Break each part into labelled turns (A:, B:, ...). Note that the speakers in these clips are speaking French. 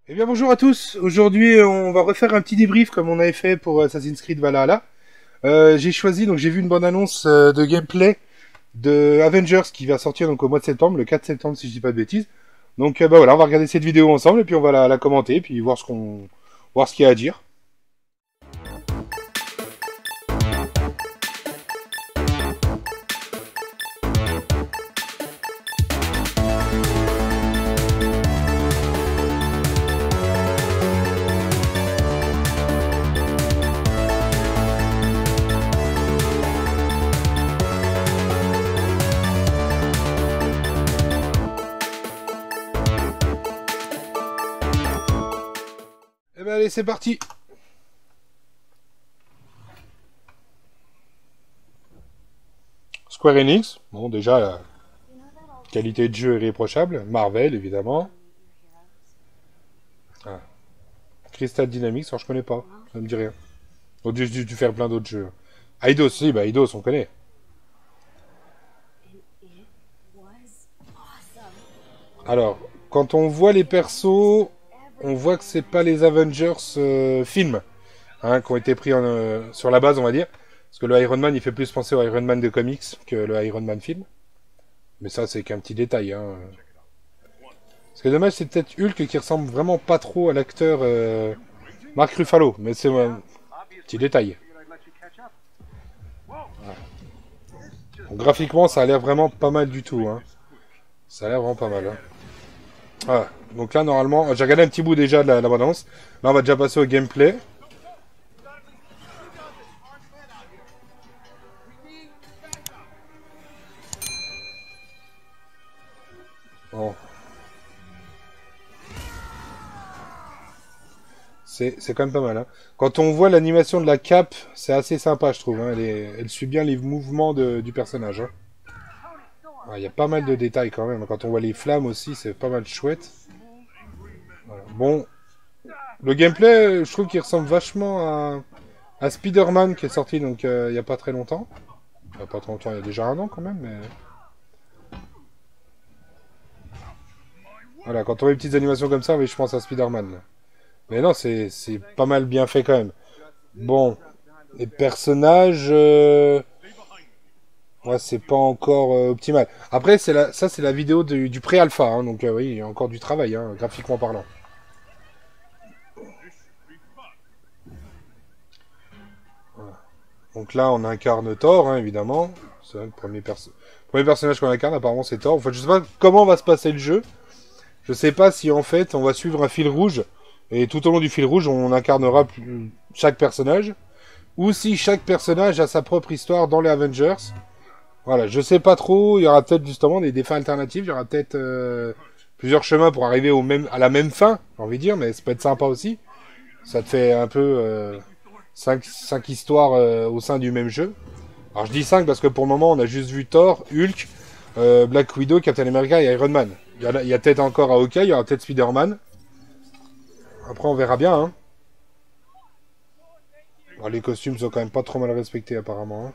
A: Eh bien bonjour à tous, aujourd'hui on va refaire un petit débrief comme on avait fait pour Assassin's Creed Valhalla. J'ai choisi, donc j'ai vu une bande annonce de gameplay de Avengers qui va sortir donc au mois de septembre, le 4 septembre si je dis pas de bêtises. Donc bah voilà, on va regarder cette vidéo ensemble et puis on va la commenter, puis voir ce qu'il y a à dire. Eh ben allez, c'est parti. Square Enix, bon déjà la qualité de jeu est irréprochable. Marvel évidemment. Ah. Crystal Dynamics, alors je connais pas, ça me dit rien. On a dû faire plein d'autres jeux. Eidos, si, bah Eidos on connaît. Alors, quand on voit les persos, on voit que c'est pas les Avengers films hein, qui ont été pris sur la base, on va dire. Parce que le Iron Man, il fait plus penser au Iron Man de comics que le Iron Man film. Mais ça, c'est qu'un petit détail. Hein. Ce qui est dommage, c'est peut-être Hulk qui ressemble vraiment pas trop à l'acteur Mark Ruffalo. Mais c'est un petit détail. Donc, graphiquement, ça a l'air vraiment pas mal du tout. Hein. Ça a l'air vraiment pas mal. Hein. Voilà. Donc là, normalement, j'ai regardé un petit bout déjà de la bande-annonce. Là, on va déjà passer au gameplay. Bon. C'est quand même pas mal. Hein. Quand on voit l'animation de la cape, c'est assez sympa, je trouve. Hein. Elle suit bien les mouvements du personnage. Hein. Il y a pas mal de détails quand même. Quand on voit les flammes aussi, c'est pas mal chouette. Voilà. Bon, le gameplay, je trouve qu'il ressemble vachement à Spider-Man qui est sorti donc il y a pas très longtemps. Il y a pas très longtemps, il y a déjà un an quand même. Mais... Voilà, quand on voit les petites animations comme ça, oui, je pense à Spider-Man. Mais non, c'est pas mal bien fait quand même. Bon, les personnages, ouais, c'est pas encore optimal. Après, ça c'est la vidéo du pré-alpha, hein, donc oui, il y a encore du travail, hein, graphiquement parlant. Voilà. Donc là, on incarne Thor, hein, évidemment. C'est le premier personnage qu'on incarne, apparemment, c'est Thor. Enfin, je sais pas comment va se passer le jeu. Je sais pas si en fait, on va suivre un fil rouge. Et tout au long du fil rouge, on incarnera chaque personnage. Ou si chaque personnage a sa propre histoire dans les Avengers. Voilà, je sais pas trop. Il y aura peut-être justement des fins alternatives. Il y aura peut-être plusieurs chemins pour arriver à la même fin, j'ai envie de dire. Mais ça peut être sympa aussi. Ça te fait un peu 5 histoires au sein du même jeu. Alors je dis 5 parce que pour le moment, on a juste vu Thor, Hulk, Black Widow, Captain America et Iron Man. Il y a peut-être encore Hawkeye, il y aura peut-être Spider-Man. Après, on verra bien. Hein. Alors, les costumes sont quand même pas trop mal respectés apparemment. Hein.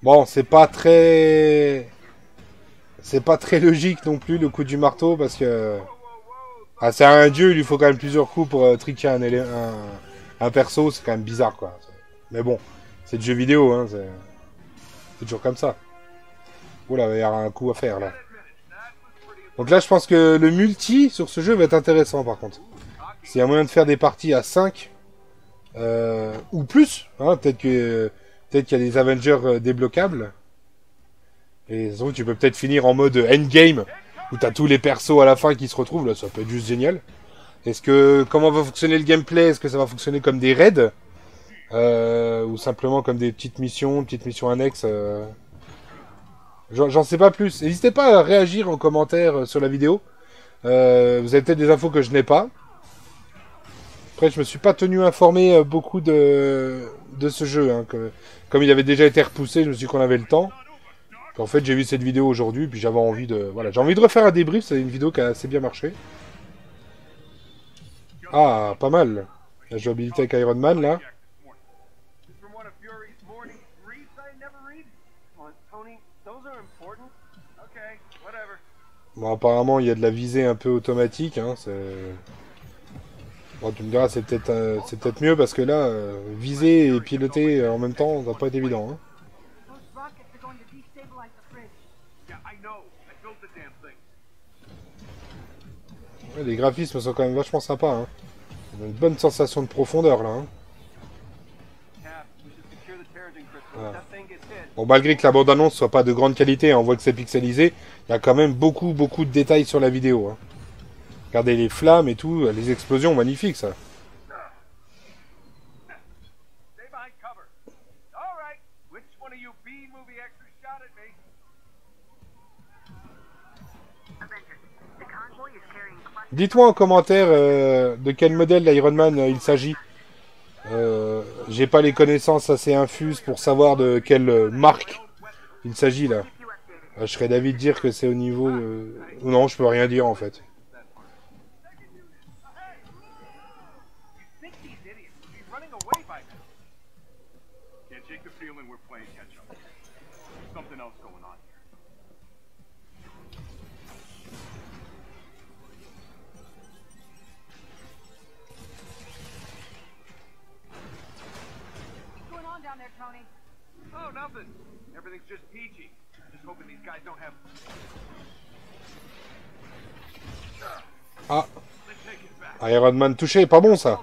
A: Bon, c'est pas très logique non plus le coup du marteau parce que c'est un dieu, il lui faut quand même plusieurs coups pour triquer un perso, c'est quand même bizarre quoi. Mais bon, c'est du jeu vidéo, hein, c'est toujours comme ça. Oula, il y a un coup à faire là. Donc là, je pense que le multi sur ce jeu va être intéressant par contre. S'il y a moyen de faire des parties à 5 ou plus, hein, peut-être qu'il y a des Avengers débloquables. Et donc, tu peux peut-être finir en mode endgame, où t'as tous les persos à la fin qui se retrouvent, là, ça peut être juste génial. Comment va fonctionner le gameplay? Est-ce que ça va fonctionner comme des raids ou simplement comme des petites missions annexes J'en sais pas plus. N'hésitez pas à réagir en commentaire sur la vidéo. Vous avez peut-être des infos que je n'ai pas. Après, je me suis pas tenu informé beaucoup de ce jeu. Hein, comme il avait déjà été repoussé, je me suis dit qu'on avait le temps. En fait, j'ai vu cette vidéo aujourd'hui, puis j'avais envie de... Voilà, j'ai envie de refaire un débrief, c'est une vidéo qui a assez bien marché. Ah, pas mal. La jouabilité avec Iron Man, là. Bon, apparemment, il y a de la visée un peu automatique. Hein, bon, tu me diras, c'est peut-être mieux parce que là, viser et piloter en même temps, ça va pas être évident. Hein. Ouais, les graphismes sont quand même vachement sympas. Hein. On a une bonne sensation de profondeur là. Hein. Voilà. Bon, malgré que la bande-annonce soit pas de grande qualité, on voit que c'est pixelisé, il y a quand même beaucoup de détails sur la vidéo. Hein. Regardez les flammes et tout, les explosions, magnifiques ça. Dites-moi en commentaire de quel modèle d'Iron Man il s'agit. J'ai pas les connaissances assez infuses pour savoir de quelle marque il s'agit là. Je serais d'avis de dire que c'est au niveau... Non, je peux rien dire en fait. Ah, Iron Man touché, pas bon ça.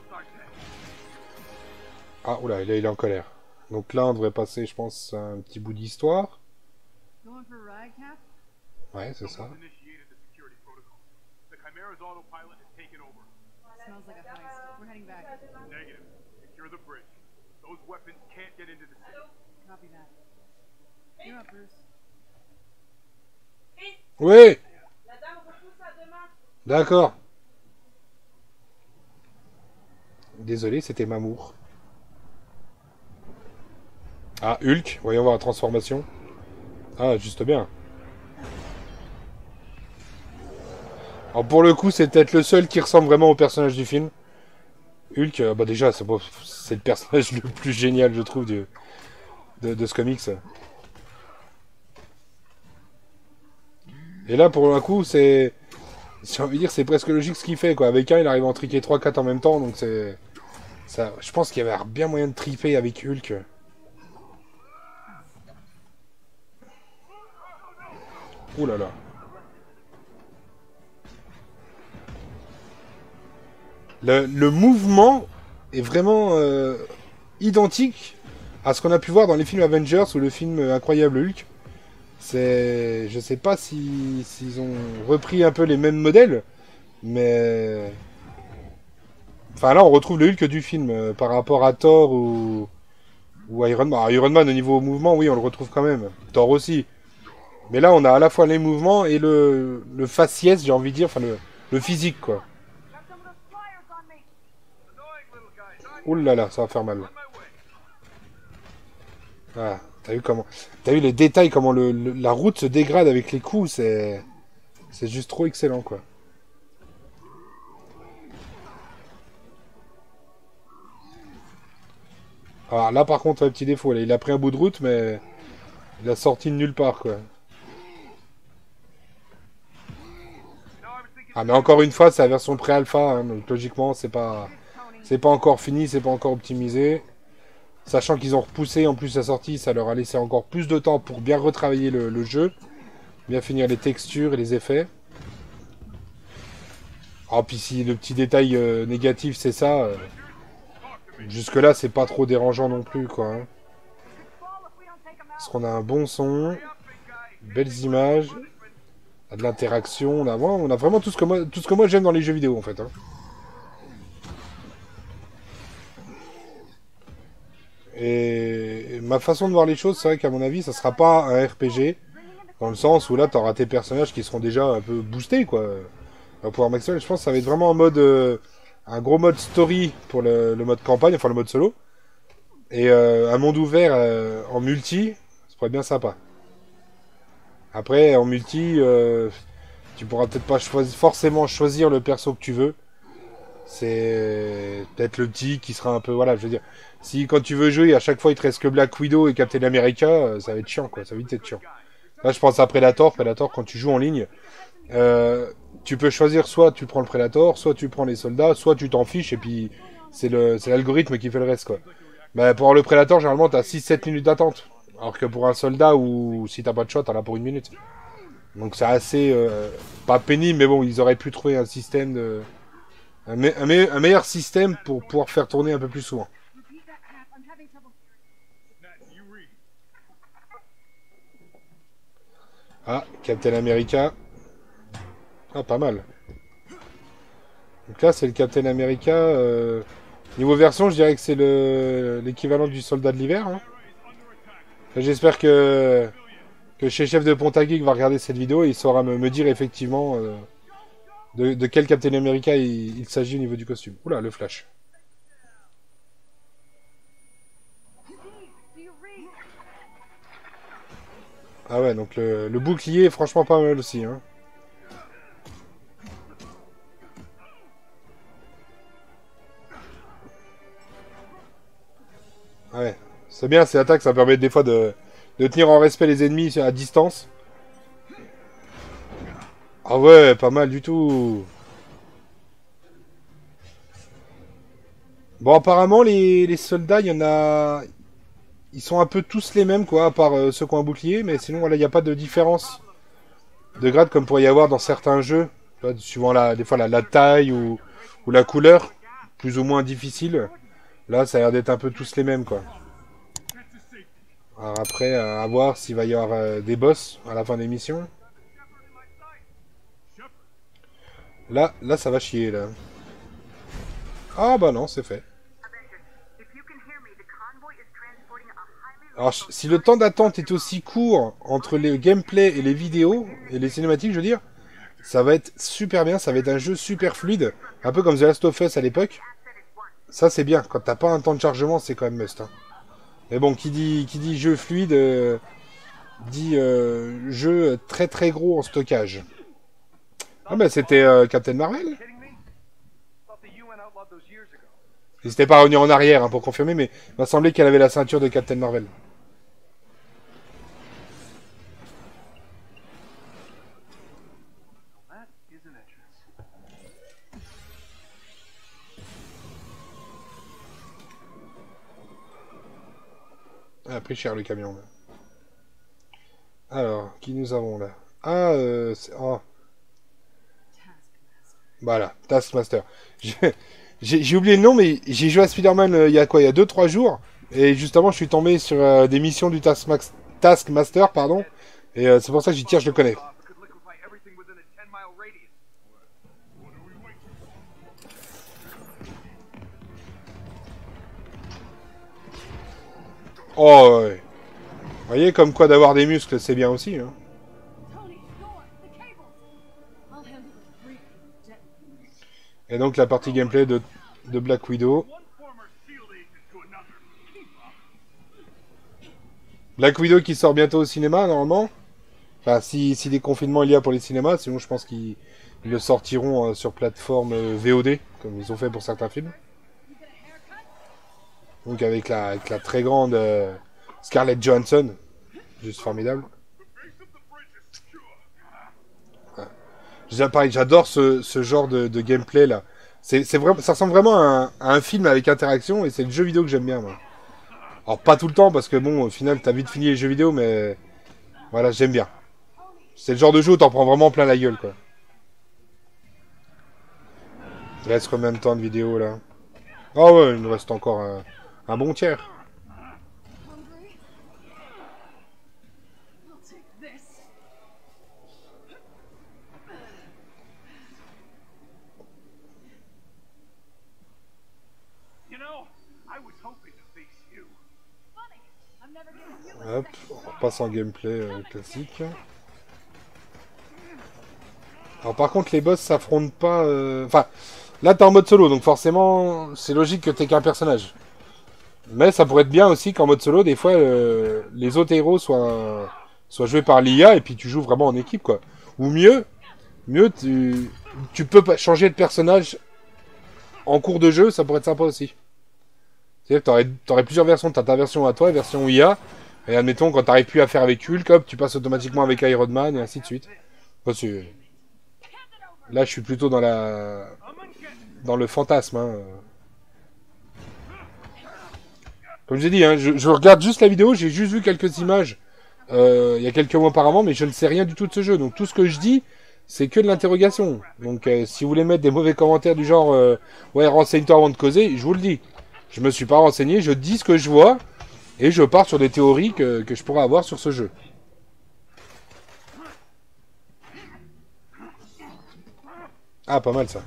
A: Ah, oula, là il est en colère. Donc là on devrait passer, je pense, un petit bout d'histoire. Ouais, c'est ça. Oui. D'accord. Désolé, c'était Mamour. Ah, Hulk, voyons voir la transformation. Ah, juste bien. Alors pour le coup, c'est peut-être le seul qui ressemble vraiment au personnage du film. Hulk, bah déjà, c'est le personnage le plus génial, je trouve, de ce comics. Et là, pour le coup, c'est... J'ai envie de dire, c'est presque logique ce qu'il fait, quoi. Avec un, il arrive à en triquer 3-4 en même temps, donc c'est... Ça, je pense qu'il y avait bien moyen de triper avec Hulk. Ouh là là. Le mouvement est vraiment identique à ce qu'on a pu voir dans les films Avengers ou le film Incroyable Hulk. C'est, je sais pas s'ils ont repris un peu les mêmes modèles, mais enfin là on retrouve le Hulk du film par rapport à Thor ou Iron Man. Alors, Iron Man au niveau mouvement, oui on le retrouve quand même. Thor aussi. Mais là on a à la fois les mouvements et le faciès, j'ai envie de dire, enfin le physique quoi. Ouh là là, ça va faire mal. Ah, t'as vu comment... T'as vu les détails, comment la route se dégrade avec les coups, c'est juste trop excellent, quoi. Alors là, par contre, un petit défaut, là, il a pris un bout de route, mais il a sorti de nulle part, quoi. Ah, mais encore une fois, c'est la version pré-alpha, hein, donc logiquement, c'est pas encore fini, c'est pas encore optimisé. Sachant qu'ils ont repoussé en plus la sortie, ça leur a laissé encore plus de temps pour bien retravailler le jeu, bien finir les textures et les effets. Ah, puis si le petit détail négatif c'est ça, jusque là c'est pas trop dérangeant non plus quoi. Hein. Parce qu'on a un bon son, belles images, de l'interaction, on a vraiment tout ce que moi j'aime dans les jeux vidéo en fait. Hein. Et ma façon de voir les choses, c'est vrai qu'à mon avis, ça sera pas un RPG, dans le sens où là, t'auras tes personnages qui seront déjà un peu boostés, quoi. À pouvoir maximum, je pense que ça va être vraiment un mode, un gros mode story pour le mode campagne, enfin le mode solo, et un monde ouvert en multi, ça pourrait être bien sympa. Après, en multi, tu pourras peut-être pas forcément choisir le perso que tu veux. C'est peut-être le petit qui sera un peu, voilà, je veux dire. Si quand tu veux jouer, à chaque fois il te reste que Black Widow et Captain America, ça va être chiant quoi, ça va vite être chiant. Là je pense à Predator, quand tu joues en ligne, Euh, Tu peux choisir soit tu prends le Predator, soit tu prends les soldats, soit tu t'en fiches et puis c'est l'algorithme qui fait le reste quoi. Mais pour le Predator, généralement t'as 6-7 minutes d'attente. Alors que pour un soldat ou si t'as pas de shot, t'en as pour 1 minute. Donc c'est assez pas pénible, mais bon, ils auraient pu trouver un système de un meilleur système pour pouvoir faire tourner un peu plus souvent. Ah, Captain America. Ah, pas mal. Donc là, c'est le Captain America. Niveau version, je dirais que c'est l'équivalent du soldat de l'hiver. Hein. J'espère que chez Chef de Pontageek va regarder cette vidéo et il saura me dire effectivement de quel Captain America il s'agit au niveau du costume. Oula, le flash. Ah ouais, donc le bouclier est franchement pas mal aussi. Hein. Ouais, c'est bien, ces attaques, ça permet des fois de tenir en respect les ennemis à distance. Ah ouais, pas mal du tout. Bon, apparemment, les soldats, il y en a... Ils sont un peu tous les mêmes, quoi, à part ceux qui ont un bouclier, mais sinon, voilà, il n'y a pas de différence de grade comme pourrait y avoir dans certains jeux, suivant des fois la taille ou la couleur, plus ou moins difficile. Là, ça a l'air d'être un peu tous les mêmes, quoi. Alors après, à voir s'il va y avoir des boss à la fin des missions. Là, ça va chier, là. Ah bah non, c'est fait. Alors, si le temps d'attente est aussi court entre les gameplays et les vidéos, et les cinématiques, je veux dire, ça va être super bien, ça va être un jeu super fluide, un peu comme The Last of Us à l'époque. Ça, c'est bien. Quand t'as pas un temps de chargement, c'est quand même must. Hein. Mais bon, qui dit jeu fluide, dit jeu très très gros en stockage. Ah bah c'était Captain Marvel. N'hésitez pas à revenir en arrière hein, pour confirmer, mais il m'a semblé qu'elle avait la ceinture de Captain Marvel. Ah, pris cher le camion. Là. Alors, qui nous avons là? Ah, oh. Voilà, Taskmaster. J'ai oublié le nom, mais j'ai joué à Spider-Man il y a quoi? Il y a 2-3 jours. Et justement, je suis tombé sur des missions du Taskmaster, pardon. Et c'est pour ça que j'y tire, je le connais. Oh, ouais. Vous voyez, comme quoi d'avoir des muscles, c'est bien aussi. Hein. Et donc la partie gameplay de Black Widow. Black Widow qui sort bientôt au cinéma, normalement. Enfin, si des confinements il y a pour les cinémas, sinon je pense qu'ils le sortiront sur plateforme VOD, comme ils ont fait pour certains films. Donc avec la très grande Scarlett Johansson. Juste formidable. Pareil, j'adore ce genre de gameplay là. Vraiment, ça ressemble vraiment à un film avec interaction et c'est le jeu vidéo que j'aime bien moi. Alors pas tout le temps parce que bon au final t'as vite fini les jeux vidéo mais voilà j'aime bien. C'est le genre de jeu où t'en prends vraiment plein la gueule quoi. Il reste combien de temps de vidéo là? Ah ouais il nous reste encore un bon tiers. Hop, on repasse en gameplay classique. Alors par contre les boss s'affrontent pas... Enfin, là t'es en mode solo, donc forcément c'est logique que t'aies qu'un personnage. Mais ça pourrait être bien aussi qu'en mode solo, des fois, les autres héros soient joués par l'IA et puis tu joues vraiment en équipe quoi. Ou mieux tu peux changer de personnage en cours de jeu, ça pourrait être sympa aussi. C'est-à-dire que t'aurais plusieurs versions, t'as ta version à toi, version IA, et admettons quand t'arrives plus à faire avec Hulk, hop, tu passes automatiquement avec Iron Man et ainsi de suite. Enfin, Là, je suis plutôt dans dans le fantasme. Hein. Comme j'ai dit, hein, je regarde juste la vidéo, j'ai juste vu quelques images il y a quelques mois auparavant, mais je ne sais rien du tout de ce jeu. Donc tout ce que je dis, c'est que de l'interrogation. Donc si vous voulez mettre des mauvais commentaires du genre ouais, renseigne-toi avant de causer, je vous le dis. Je me suis pas renseigné, je dis ce que je vois et je pars sur des théories que je pourrais avoir sur ce jeu. Ah, pas mal ça.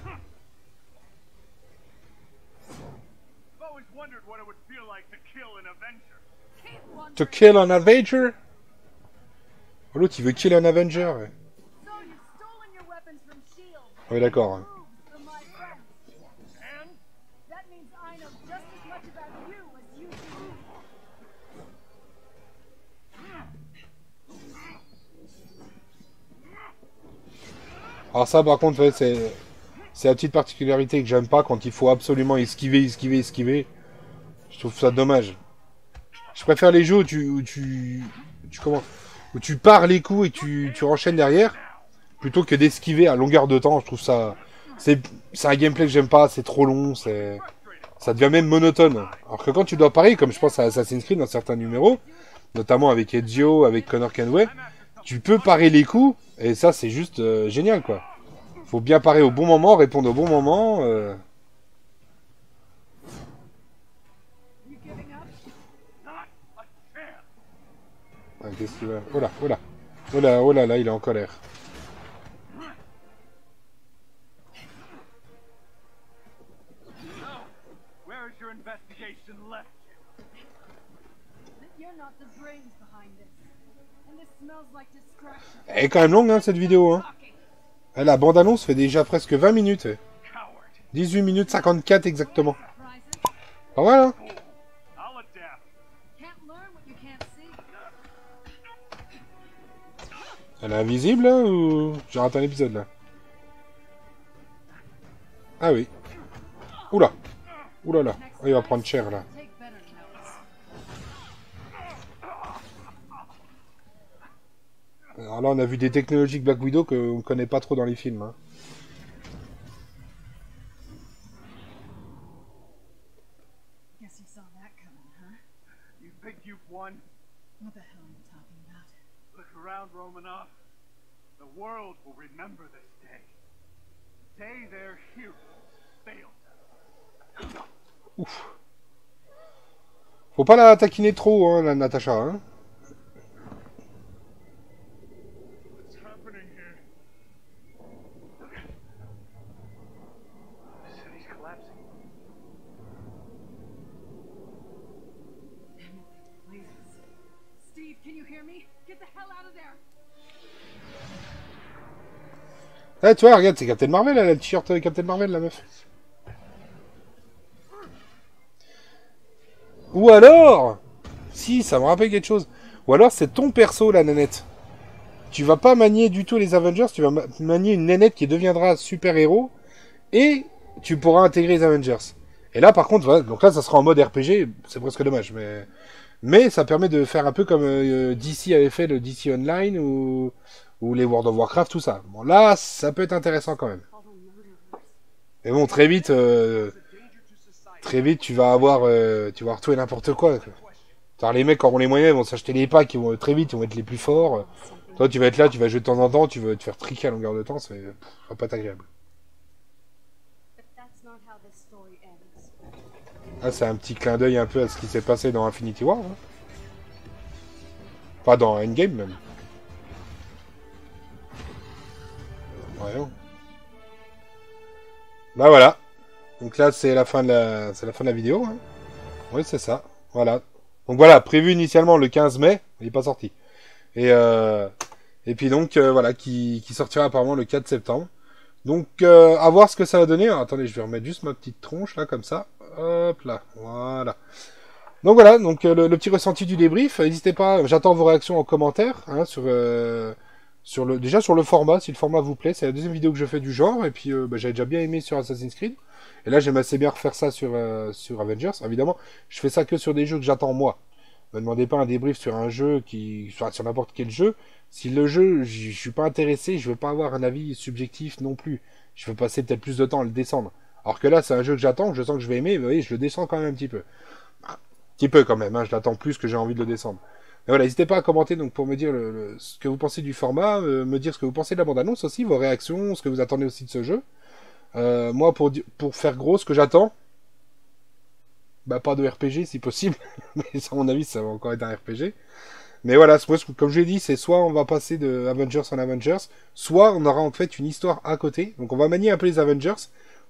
A: To kill an Avenger? Oh, l'autre il veut kill un Avenger. Ouais. Oui, d'accord. Hein. Alors ça par contre ouais, c'est la petite particularité que j'aime pas quand il faut absolument esquiver. Je trouve ça dommage. Je préfère les jeux où tu pars les coups et tu enchaînes derrière plutôt que d'esquiver à longueur de temps. Je trouve ça c'est un gameplay que j'aime pas, c'est trop long, ça devient même monotone. Alors que quand tu dois parer, comme je pense à Assassin's Creed dans certains numéros, notamment avec Ezio, avec Connor Kenway, tu peux parer les coups et ça c'est juste génial quoi. Faut bien parer au bon moment, répondre au bon moment. Ah, qu'est-ce qu'il va... Oh là, oh là. Oh là, oh là, là, il est en colère. Elle est quand même longue, hein, cette vidéo. Hein. La bande-annonce fait déjà presque 20 minutes. 18 minutes 54 exactement. Pas mal, hein. Elle est invisible, là, ou... J'ai raté un épisode, là. Ah oui. Oula. Oula là. Oh, il va prendre cher, là. Alors là, on a vu des technologies de Black Widow qu'on ne connaît pas trop dans les films. Hein. Ouf. Faut pas la taquiner trop, hein, la Natasha. Hein. Ah, tu vois, regarde, c'est Captain Marvel, elle a le t-shirt Captain Marvel, la meuf. Ou alors, si, ça me rappelle quelque chose. Ou alors, c'est ton perso, la nanette. Tu vas pas manier du tout les Avengers, tu vas manier une nanette qui deviendra super-héros, et tu pourras intégrer les Avengers. Et là, par contre, voilà, donc là, ça sera en mode RPG, c'est presque dommage, mais ça permet de faire un peu comme DC avait fait le DC Online, ou les World of Warcraft, tout ça. Bon, là, ça peut être intéressant quand même. Mais bon, très vite, tu vas avoir tout et n'importe quoi. Alors, les mecs qui auront les moyens, ils vont s'acheter les packs, ils vont très vite, ils vont être les plus forts. Toi, tu vas être là, tu vas jouer de temps en temps, tu vas te faire triquer à longueur de temps, ça va pas être agréable. Ah, c'est un petit clin d'œil un peu à ce qui s'est passé dans Infinity War. Hein. Enfin, dans Endgame même. Voyons. Bah voilà. Donc là, c'est la fin de la vidéo. Hein. Oui, c'est ça. Voilà. Donc voilà, prévu initialement le 15 mai, il n'est pas sorti. Et puis donc, voilà, qui sortira apparemment le 4 septembre. Donc, à voir ce que ça va donner. Alors, attendez, je vais remettre juste ma petite tronche, là, comme ça. Hop là, voilà. Donc voilà, donc le petit ressenti du débrief. N'hésitez pas, j'attends vos réactions en commentaire, hein, déjà sur le format, si le format vous plaît. C'est la deuxième vidéo que je fais du genre, et puis j'avais déjà bien aimé sur Assassin's Creed. Et là, j'aime assez bien refaire ça sur Avengers. Évidemment, je fais ça que sur des jeux que j'attends moi. Me demandez pas un débrief sur un jeu qui, sur n'importe quel jeu. Si le jeu, je suis pas intéressé, je veux pas avoir un avis subjectif non plus. Je veux passer peut-être plus de temps à le descendre. Alors que là, c'est un jeu que j'attends, que je sens que je vais aimer, vous voyez, je le descends quand même un petit peu. Un petit peu quand même, hein, je l'attends plus que j'ai envie de le descendre. Mais voilà, n'hésitez pas à commenter donc pour me dire ce que vous pensez du format, me dire ce que vous pensez de la bande-annonce aussi, vos réactions, ce que vous attendez aussi de ce jeu. Moi, pour faire gros, ce que j'attends, bah pas de RPG si possible, mais à mon avis, ça va encore être un RPG. Mais voilà, comme je l'ai dit, c'est soit on va passer de Avengers en Avengers, soit on aura en fait une histoire à côté. Donc on va manier un peu les Avengers,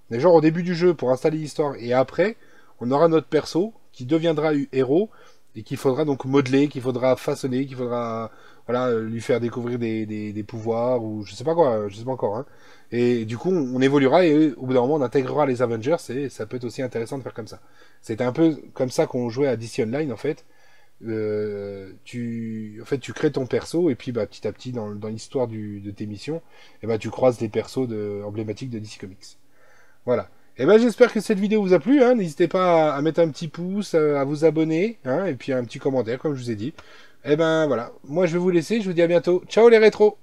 A: mais genre au début du jeu pour installer l'histoire, et après, on aura notre perso qui deviendra héros, et qu'il faudra donc modeler, qu'il faudra façonner, qu'il faudra voilà, lui faire découvrir des pouvoirs, ou je sais pas quoi, je sais pas encore. Hein. Et du coup, on évoluera, et au bout d'un moment, on intégrera les Avengers, et ça peut être aussi intéressant de faire comme ça. C'était un peu comme ça qu'on jouait à DC Online en fait. En fait, tu crées ton perso et puis bah, petit à petit dans l'histoire de tes missions, et bah, tu croises des persos emblématiques de DC Comics. Voilà. Et ben j'espère que cette vidéo vous a plu. Hein. N'hésitez pas à mettre un petit pouce, à vous abonner, hein, et puis un petit commentaire comme je vous ai dit. Et ben voilà. Moi je vais vous laisser. Je vous dis à bientôt. Ciao les rétros.